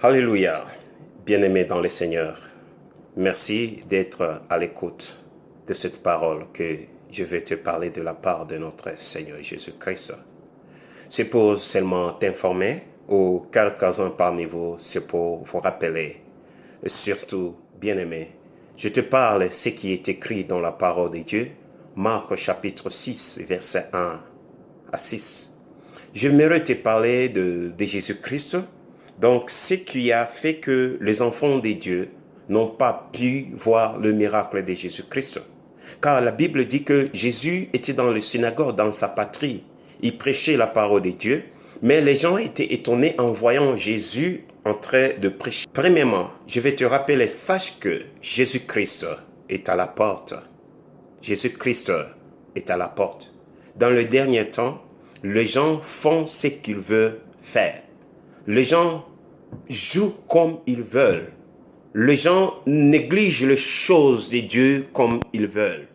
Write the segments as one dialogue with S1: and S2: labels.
S1: Alléluia, bien-aimés dans le Seigneur, merci d'être à l'écoute de cette parole que je vais te parler de la part de notre Seigneur Jésus-Christ. C'est pour seulement t'informer ou quelques-uns parmi vous, c'est pour vous rappeler. Et surtout, bien-aimés, je te parle ce qui est écrit dans la parole de Dieu, Marc chapitre 6, verset 1 à 6. J'aimerais te parler de Jésus-Christ. Donc, ce qui a fait que les enfants de Dieu n'ont pas pu voir le miracle de Jésus-Christ. Car la Bible dit que Jésus était dans le synagogue, dans sa patrie. Il prêchait la parole de Dieu, mais les gens étaient étonnés en voyant Jésus en train de prêcher. Premièrement, je vais te rappeler, sache que Jésus-Christ est à la porte. Jésus-Christ est à la porte. Dans le dernier temps, les gens font ce qu'ils veulent faire. Les gens jouent comme ils veulent. Les gens négligent les choses de Dieu comme ils veulent.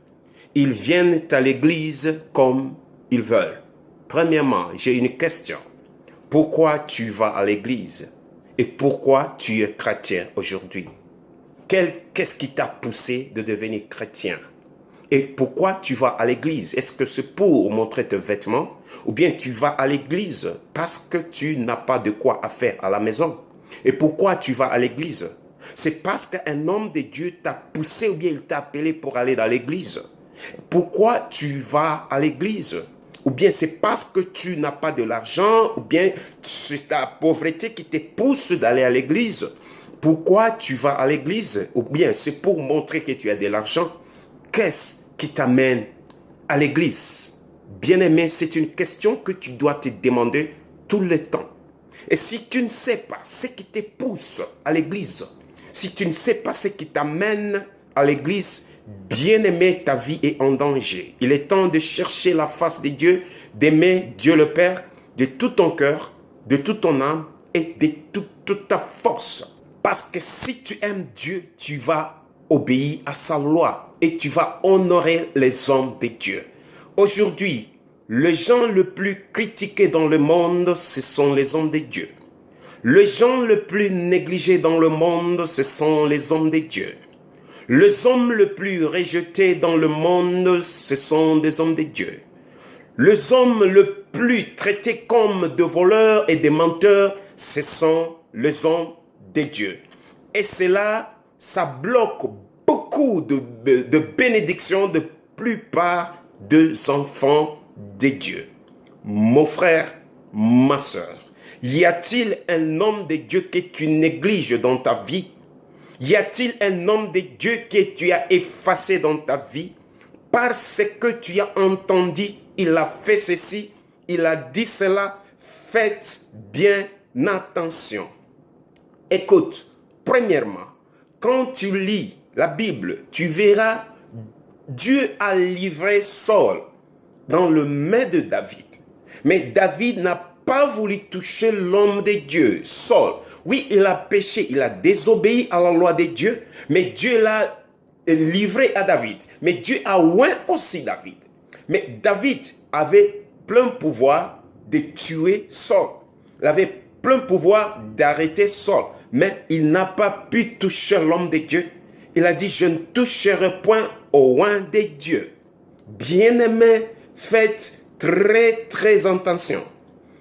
S1: Ils viennent à l'église comme ils veulent. Premièrement, j'ai une question. Pourquoi tu vas à l'église? Et pourquoi tu es chrétien aujourd'hui? Qu'est-ce qui t'a poussé de devenir chrétien? Et pourquoi tu vas à l'église? Est-ce que c'est pour montrer tes vêtements? Ou bien tu vas à l'église parce que tu n'as pas de quoi à faire à la maison? Et pourquoi tu vas à l'église? C'est parce qu'un homme de Dieu t'a poussé ou bien il t'a appelé pour aller dans l'église. Pourquoi tu vas à l'église? Ou bien c'est parce que tu n'as pas de l'argent, ou bien c'est ta pauvreté qui te pousse d'aller à l'église. Pourquoi tu vas à l'église? Ou bien c'est pour montrer que tu as de l'argent. Qu'est-ce qui t'amène à l'église? Bien-aimé, c'est une question que tu dois te demander tout le temps. Et si tu ne sais pas ce qui te pousse à l'église, si tu ne sais pas ce qui t'amène à l'église, bien-aimé, ta vie est en danger. Il est temps de chercher la face de Dieu, d'aimer Dieu le Père de tout ton cœur, de toute ton âme et de toute ta force. Parce que si tu aimes Dieu, tu vas obéir à sa loi et tu vas honorer les hommes de Dieu. Aujourd'hui, les gens les plus critiqués dans le monde, ce sont les hommes de Dieu. Les gens les plus négligés dans le monde, ce sont les hommes de Dieu. Les hommes les plus rejetés dans le monde, ce sont des hommes de Dieu. Les hommes les plus traités comme des voleurs et des menteurs, ce sont les hommes de Dieu. Et cela, ça bloque beaucoup de bénédictions de plupart des enfants de Dieu. Mon frère, ma soeur, y a-t-il un homme de Dieu que tu négliges dans ta vie? Y a-t-il un homme de Dieu que tu as effacé dans ta vie parce que tu as entendu, il a fait ceci, il a dit cela? Faites bien attention. Écoute, premièrement, quand tu lis la Bible, tu verras Dieu a livré Saul dans le main de David. Mais David n'a pas voulu toucher l'homme de Dieu, Saul. Oui, il a péché, il a désobéi à la loi de Dieu, mais Dieu l'a livré à David. Mais Dieu a oint aussi David. Mais David avait plein pouvoir de tuer Saul. Il avait plein pouvoir d'arrêter Saul. Mais il n'a pas pu toucher l'homme de Dieu. Il a dit, je ne toucherai point au oint de Dieu. Bien-aimés, faites très attention.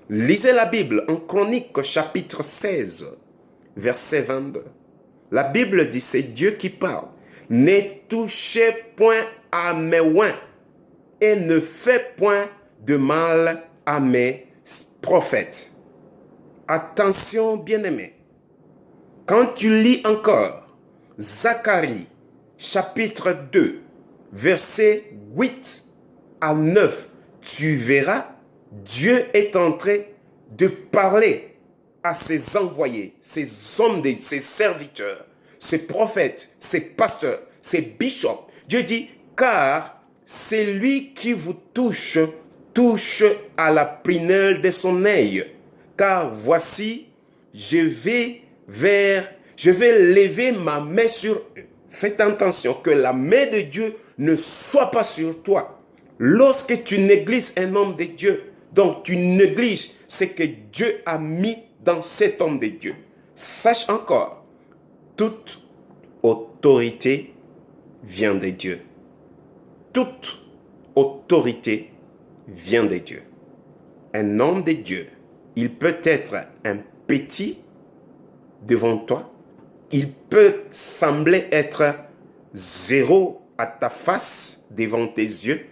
S1: Lisez la Bible en Chronique chapitre 16, verset 22. La Bible dit, c'est Dieu qui parle. Ne touchez point à mes oints et ne faites point de mal à mes prophètes. Attention, bien-aimés. Quand tu lis encore Zacharie chapitre 2, verset 8 à 9, tu verras, Dieu est en train de parler à ses envoyés, ses hommes, ses serviteurs, ses prophètes, ses pasteurs, ses bishops. Dieu dit, car celui qui vous touche, touche à la prunelle de son œil. Car voici, je vais lever ma main sur eux. Faites attention que la main de Dieu ne soit pas sur toi. Lorsque tu négliges un homme de Dieu, donc tu négliges ce que Dieu a mis dans cet homme de Dieu. Sache encore, toute autorité vient de Dieu. Toute autorité vient de Dieu. Un homme de Dieu, il peut être un petit devant toi. Il peut sembler être zéro à ta face devant tes yeux.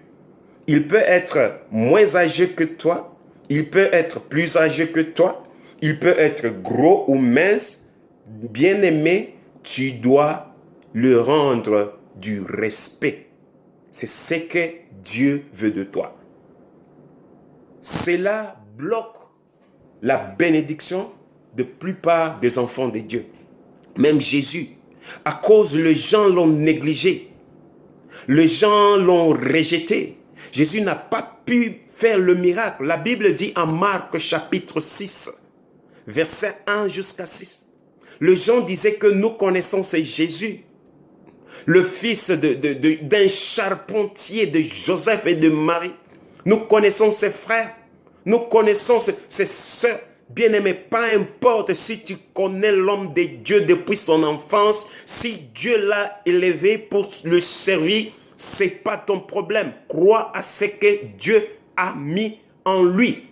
S1: Il peut être moins âgé que toi. Il peut être plus âgé que toi. Il peut être gros ou mince. Bien-aimé, tu dois lui rendre du respect. C'est ce que Dieu veut de toi. Cela bloque la bénédiction de la plupart des enfants de Dieu. Même Jésus, à cause les gens l'ont négligé. Les gens l'ont rejeté. Jésus n'a pas pu faire le miracle. La Bible dit en Marc chapitre 6, verset 1 jusqu'à 6. Les gens disaient que nous connaissons c'est Jésus, le fils d'un charpentier de Joseph et de Marie. Nous connaissons ses frères, nous connaissons ses sœurs. Bien-aimé, peu importe si tu connais l'homme de Dieu depuis son enfance, si Dieu l'a élevé pour le servir, ce n'est pas ton problème. Crois à ce que Dieu a mis en lui.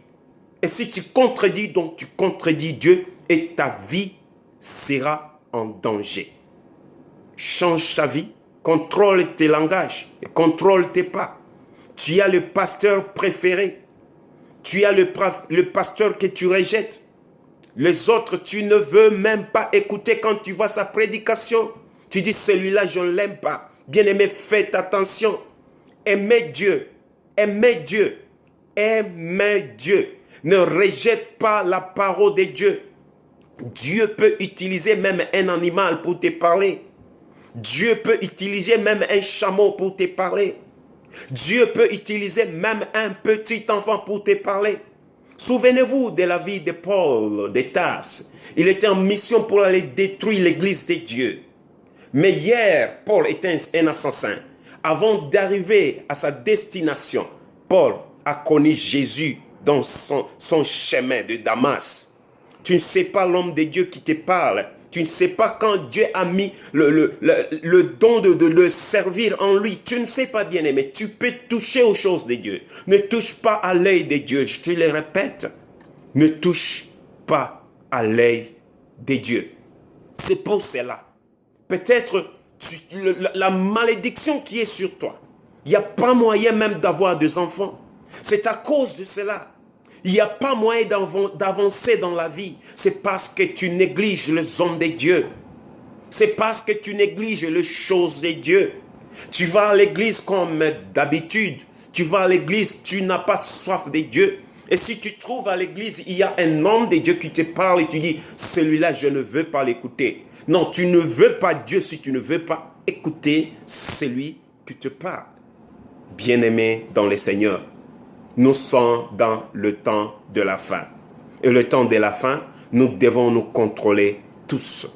S1: Et si tu contredis, donc tu contredis Dieu et ta vie sera en danger. Change ta vie, contrôle tes langages, et contrôle tes pas. Tu as le pasteur préféré. Tu as le pasteur que tu rejettes. Les autres, tu ne veux même pas écouter quand tu vois sa prédication. Tu dis, celui-là, je ne l'aime pas. Bien-aimé, faites attention. Aimez Dieu. Aimez Dieu. Aimez Dieu. Ne rejette pas la parole de Dieu. Dieu peut utiliser même un animal pour te parler. Dieu peut utiliser même un chameau pour te parler. Dieu peut utiliser même un petit enfant pour te parler. Souvenez-vous de la vie de Paul de Tarse. Il était en mission pour aller détruire l'église de Dieu. Mais hier, Paul était un assassin. Avant d'arriver à sa destination, Paul a connu Jésus dans son chemin de Damas. Tu ne sais pas l'homme de Dieu qui te parle. Tu ne sais pas quand Dieu a mis le don de le servir en lui. Tu ne sais pas, bien-aimé. Tu peux toucher aux choses de Dieu. Ne touche pas à l'œil de Dieu. Je te le répète. Ne touche pas à l'œil de Dieu. C'est pour cela. Peut-être la malédiction qui est sur toi. Il n'y a pas moyen même d'avoir des enfants. C'est à cause de cela. Il n'y a pas moyen d'avancer dans la vie. C'est parce que tu négliges les hommes de Dieu. C'est parce que tu négliges les choses de Dieu. Tu vas à l'église comme d'habitude. Tu vas à l'église, tu n'as pas soif de Dieu. Et si tu trouves à l'église, il y a un homme de Dieu qui te parle et tu dis, celui-là, je ne veux pas l'écouter. Non, tu ne veux pas Dieu si tu ne veux pas écouter celui qui te parle. Bien-aimé dans le Seigneur, nous sommes dans le temps de la fin. Et le temps de la fin, nous devons nous contrôler tous.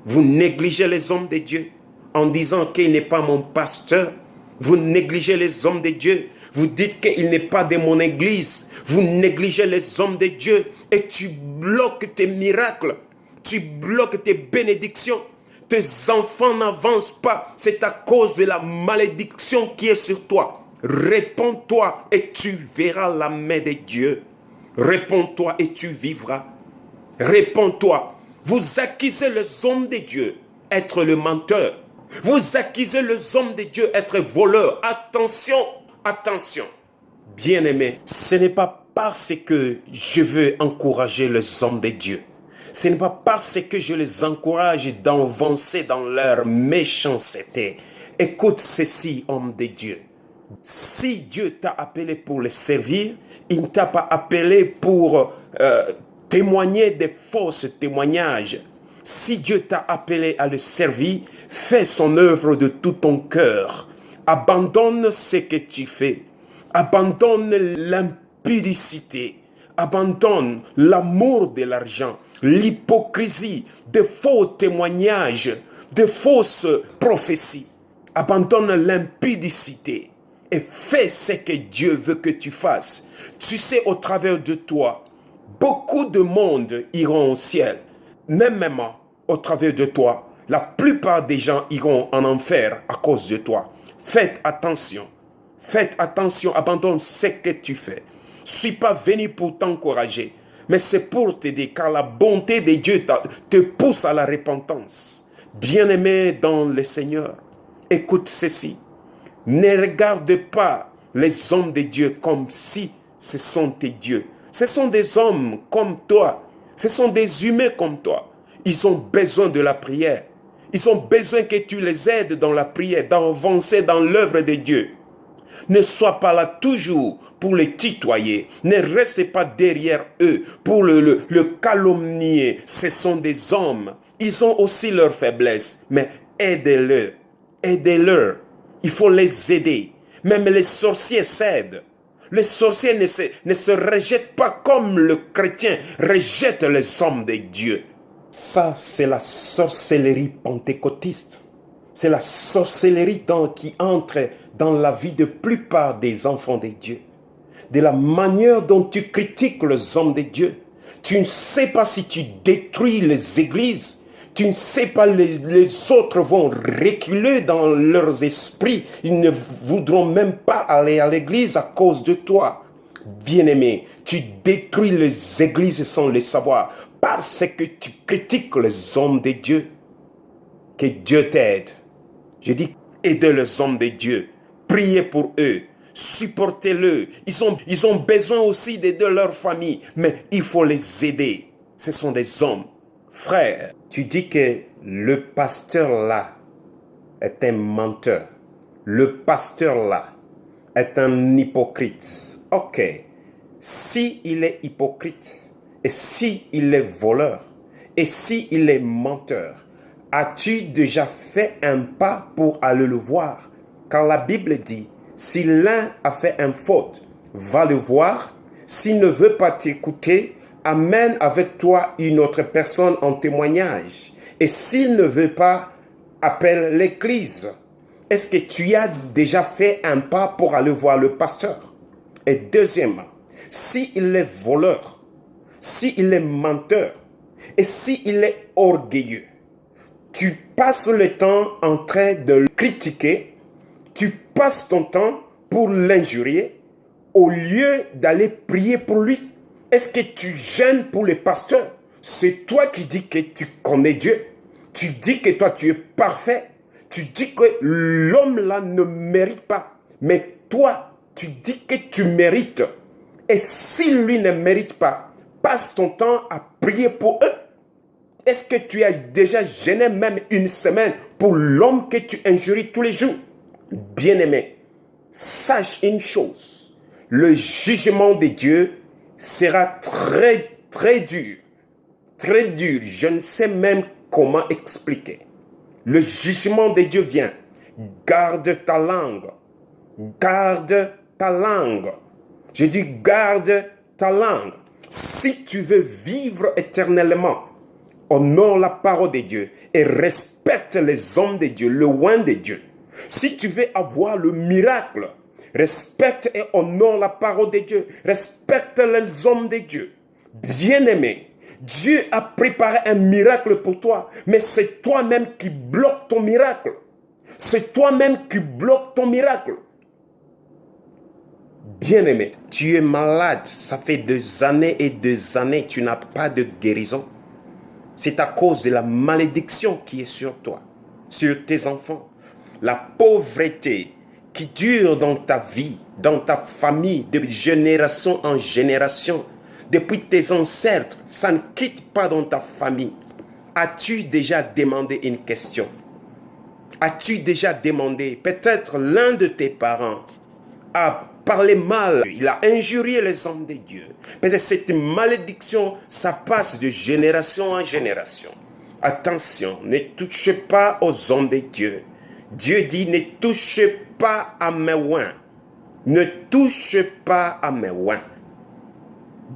S1: Vous négligez les hommes de Dieu en disant qu'il n'est pas mon pasteur. Vous négligez les hommes de Dieu. Vous dites qu'il n'est pas de mon église. Vous négligez les hommes de Dieu et tu bloques tes miracles. Tu bloques tes bénédictions. Tes enfants n'avancent pas. C'est à cause de la malédiction qui est sur toi. Réponds-toi et tu verras la main de Dieu. Réponds-toi et tu vivras. Réponds-toi. Vous accusez les hommes de Dieu être le menteur. Vous accusez les hommes de Dieu être voleurs. Attention, attention. Bien-aimés, ce n'est pas parce que je veux encourager les hommes de Dieu. Ce n'est pas parce que je les encourage d'avancer dans leur méchanceté. Écoute ceci, homme de Dieu. Si Dieu t'a appelé pour le servir, il ne t'a pas appelé pour témoigner des fausses témoignages. Si Dieu t'a appelé à le servir, fais son œuvre de tout ton cœur. Abandonne ce que tu fais. Abandonne l'impudicité. Abandonne l'amour de l'argent, l'hypocrisie, de faux témoignages, de fausses prophéties. Abandonne l'impudicité et fais ce que Dieu veut que tu fasses. Tu sais, au travers de toi, beaucoup de monde iront au ciel, même au travers de toi, la plupart des gens iront en enfer à cause de toi. Faites attention. Faites attention, abandonne ce que tu fais. Je ne suis pas venu pour t'encourager, mais c'est pour t'aider, car la bonté de Dieu te pousse à la repentance. Bien-aimé dans le Seigneur, écoute ceci. Ne regarde pas les hommes de Dieu comme si ce sont tes dieux. Ce sont des hommes comme toi. Ce sont des humains comme toi. Ils ont besoin de la prière. Ils ont besoin que tu les aides dans la prière, d'avancer dans l'œuvre de Dieu. Ne sois pas là toujours pour les tutoyer. Ne reste pas derrière eux pour le calomnier. Ce sont des hommes. Ils ont aussi leurs faiblesses. Mais aidez-les. Aidez-les. Il faut les aider. Même les sorciers cèdent. Les sorciers ne se rejettent pas comme le chrétien rejette les hommes de Dieu. Ça, c'est la sorcellerie pentecôtiste. C'est la sorcellerie qui entre dans la vie de la plupart des enfants de Dieu. De la manière dont tu critiques les hommes de Dieu. Tu ne sais pas si tu détruis les églises. Tu ne sais pas, les autres vont reculer dans leurs esprits. Ils ne voudront même pas aller à l'église à cause de toi. Bien-aimé, tu détruis les églises sans le savoir parce que tu critiques les hommes de Dieu. Que Dieu t'aide. Je dis, aidez les hommes de Dieu. Priez pour eux. Supportez-le. Ils ont besoin aussi d'aider leur famille. Mais il faut les aider. Ce sont des hommes. Frère, tu dis que le pasteur là est un menteur. Le pasteur là est un hypocrite. Ok. Si il est hypocrite, et si il est voleur, et si il est menteur, as-tu déjà fait un pas pour aller le voir? Quand la Bible dit, si l'un a fait une faute, va le voir. S'il ne veut pas t'écouter, amène avec toi une autre personne en témoignage. Et s'il ne veut pas, appelle l'église. Est-ce que tu as déjà fait un pas pour aller voir le pasteur? Et deuxièmement, s'il est voleur, s'il est menteur, et s'il est orgueilleux, tu passes le temps en train de le critiquer, tu passes ton temps pour l'injurier, au lieu d'aller prier pour lui. Est-ce que tu gênes pour les pasteurs? C'est toi qui dis que tu connais Dieu. Tu dis que toi tu es parfait. Tu dis que l'homme là ne mérite pas. Mais toi, tu dis que tu mérites. Et si lui ne mérite pas, passe ton temps à prier pour eux. Est-ce que tu as déjà gêné même une semaine pour l'homme que tu injuries tous les jours? Bien-aimé, sache une chose. Le jugement de Dieu sera très, très dur. Très dur. Je ne sais même comment expliquer. Le jugement de Dieu vient. Garde ta langue. Garde ta langue. Je dis garde ta langue. Si tu veux vivre éternellement, honore la parole de Dieu et respecte les hommes de Dieu, le oint de Dieu. Si tu veux avoir le miracle, respecte et honore la parole de Dieu. Respecte les hommes de Dieu. Bien-aimé, Dieu a préparé un miracle pour toi, mais c'est toi-même qui bloques ton miracle. C'est toi-même qui bloques ton miracle. Bien-aimé, tu es malade. Ça fait des années et des années, tu n'as pas de guérison. C'est à cause de la malédiction qui est sur toi, sur tes enfants. La pauvreté qui dure dans ta vie, dans ta famille, de génération en génération. Depuis tes ancêtres, ça ne quitte pas dans ta famille. As-tu déjà demandé une question? As-tu déjà demandé, peut-être l'un de tes parents a parlé mal, il a injurié les hommes de Dieu. Peut-être cette malédiction, ça passe de génération en génération. Attention, ne touchez pas aux hommes de Dieu. Dieu dit, ne touchez pas à mes oints. Ne touchez pas à mes oints.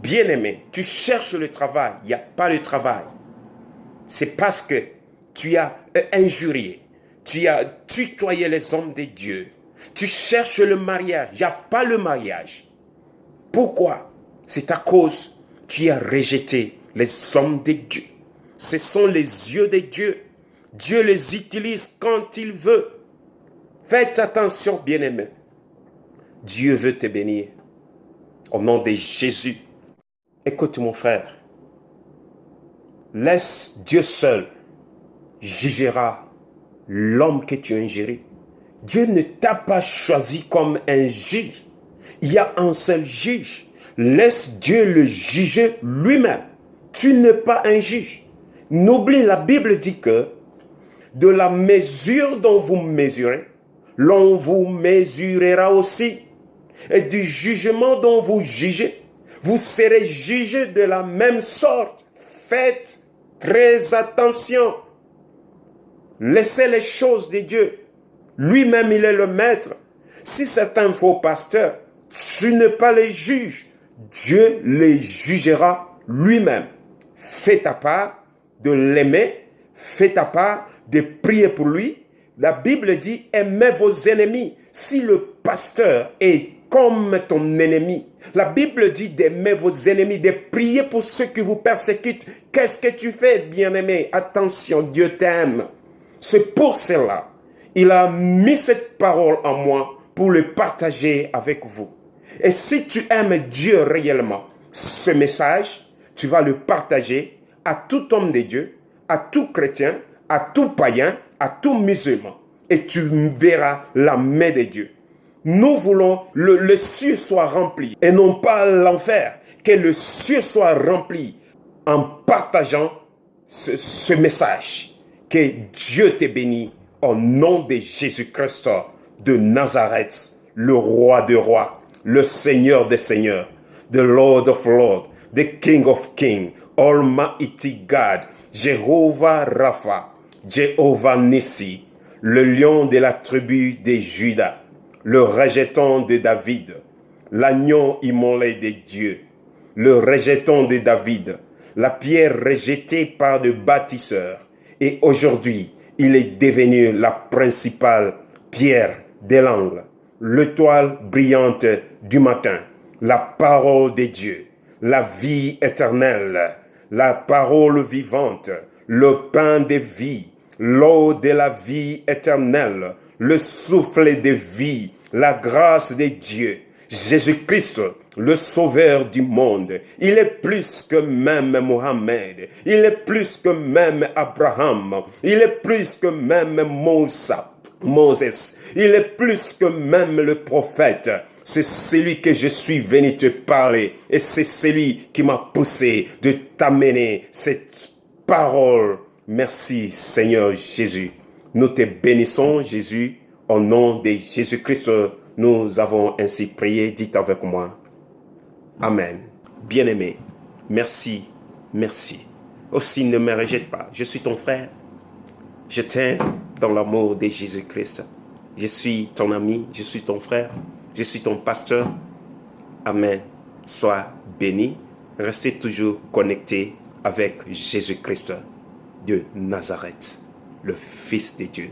S1: Bien-aimé, tu cherches le travail, il n'y a pas de travail. C'est parce que tu as injurié, tu as tutoyé les hommes de Dieu. Tu cherches le mariage, il n'y a pas le mariage. Pourquoi? C'est à cause que tu as rejeté les hommes de Dieu. Ce sont les yeux de Dieu. Dieu les utilise quand il veut. Faites attention, bien-aimés. Dieu veut te bénir. Au nom de Jésus. Écoute mon frère. Laisse Dieu seul jugera l'homme que tu as ingéré. Dieu ne t'a pas choisi comme un juge. Il y a un seul juge. Laisse Dieu le juger lui-même. Tu n'es pas un juge. N'oublie, la Bible dit que de la mesure dont vous mesurez, l'on vous mesurera aussi. Et du jugement dont vous jugez, vous serez jugés de la même sorte. Faites très attention. Laissez les choses de Dieu. Lui-même, il est le maître. Si c'est un faux pasteur, tu n'es pas le juge. Dieu les jugera lui-même. Fais ta part de l'aimer. Fais ta part de prier pour lui. La Bible dit, aimez vos ennemis. Si le pasteur est comme ton ennemi, la Bible dit d'aimer vos ennemis, de prier pour ceux qui vous persécutent. Qu'est-ce que tu fais, bien-aimé? Attention, Dieu t'aime. C'est pour cela, il a mis cette parole en moi pour le partager avec vous. Et si tu aimes Dieu réellement, ce message, tu vas le partager à tout homme de Dieu, à tout chrétien, à tout païen, à tout musulman. Et tu verras la main de Dieu. Nous voulons que le ciel soit rempli et non pas l'enfer. Que le ciel soit rempli en partageant ce message. Que Dieu te bénisse au nom de Jésus-Christ de Nazareth, le roi des rois, le Seigneur des seigneurs, the Lord of lords, the King of kings, Almighty God, Jéhovah Rapha, Jéhovah Nissi, le lion de la tribu de Juda, le rejeton de David, l'agneau immolé de Dieu, le rejeton de David, la pierre rejetée par le bâtisseur. Et aujourd'hui, il est devenu la principale pierre de l'angle, l'étoile brillante du matin, la parole de Dieu, la vie éternelle, la parole vivante, le pain de vie, l'eau de la vie éternelle, le souffle de vie, la grâce de Dieu. Jésus-Christ, le sauveur du monde, il est plus que même Mohammed, il est plus que même Abraham, il est plus que même Moses, il est plus que même le prophète. C'est celui que je suis venu te parler et c'est celui qui m'a poussé de t'amener cette parole. Merci Seigneur Jésus. Nous te bénissons Jésus au nom de Jésus-Christ. Nous avons ainsi prié, dites avec moi. Amen. Bien-aimé, merci, merci. Aussi ne me rejette pas, je suis ton frère. Je t'aime dans l'amour de Jésus-Christ. Je suis ton ami, je suis ton frère, je suis ton pasteur. Amen. Sois béni. Restez toujours connectés avec Jésus-Christ de Nazareth, le Fils de Dieu.